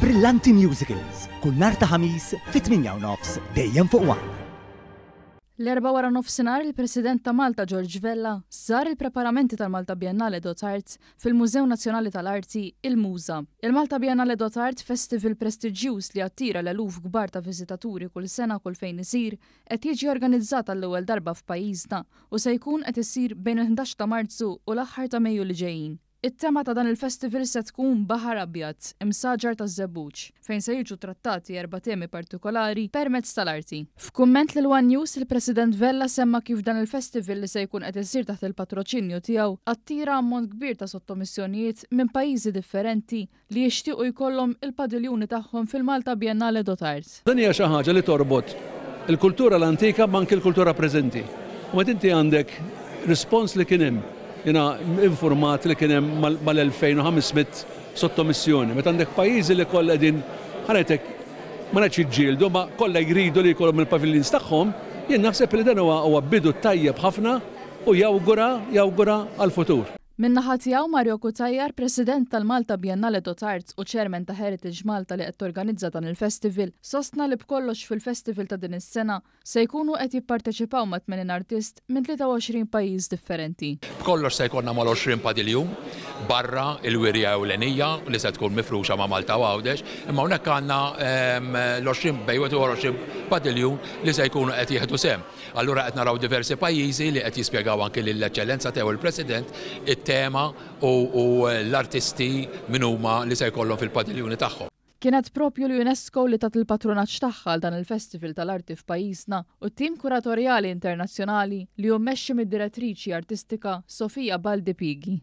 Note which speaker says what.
Speaker 1: Brillanti Musicals, kull nhar ta' ħamis fit-8:30 dejjem fuq One.
Speaker 2: L-erba' wara nofsinhar il-President ta' Malta George Vella żar il-preparamenti tal-Malta Biennale d'Art fil-Mużew Nazzjonali tal-Arti il-Muża. Il-Malta Biennale d'Art festival prestiġjuż li attira l-eluf kbar ta' viżitaturi kull sena kull fejn isir qed jiġi organizzat għall-ewwel darba f'pajjiżna u se jkun qed isir bejn il-11 ta' Marzu u l-aħħar ta' Mejju li ġejjin. It-tema ta' dan il-festival se tkun Baħar Abjad, imsaġar ta' żebbuġ, fejn se jiġu trattati 4 temi partikolari permezz tal-arti. F'kumment lil One News, il-President Vella semma kif dan il-festival li se jkun qed isir taħt il-patroċinju tiegħu attira ammont kbir ta' sottomissjonijiet minn pajjiżi differenti li jixtiequ jkollhom il-padiljuni tagħhom fil-Malta Biennale d'Art.
Speaker 3: Dan hija xi ħaġa li torbot il-kultura l-antika manki l-kultura preżenti. U meta inti għandek rispons li kien hemm jina informat li kienem mal-2500 sottomissjoni. Meta għandek pajjiżi li kollha din ħanetek ma nafx jiġġieldu ma kollha jridu li jkollhom il-paviljins tagħhom, jien naħseb li dan huwa bidu tajjeb ħafna u jawgura għall-futur.
Speaker 2: Min-naħa tiegħu Mario Kutajjar, President tal-Malta Biennale d'Art u Chairman ta' Heritage Malta li qed torganizza dan il-festival, sostna li b'kollox fil-festival ta' din is-sena se jkunu qed jipparteċipaw ma' 80 artist minn 23 pajjiż differenti.
Speaker 4: B'kollox se jkollna mal-20 padiljun barra il-wirja ewlenija li se tkun mifruxa ma' Malta u Għawdex, imma hawnhekk għandna l-20 bejwet u 20 padiljun li se jkunu qed jieħdu sem. Allura qed naraw diversi pajjiżi li qed jispjegaw anke lill-eċċellenza tiegħu il-President it-tema u l-artisti min huma li se jkollhom fil-padiljuni tagħhom.
Speaker 2: Kienet propju l-UNESCO li tat il-patronaġġ tagħha dan il-Festival tal-Arti f'pajjiżna u t-tim kuratorjali internazzjonali li hu mmexxi mid-direttriċi artistika Sofia Baldi Pigi.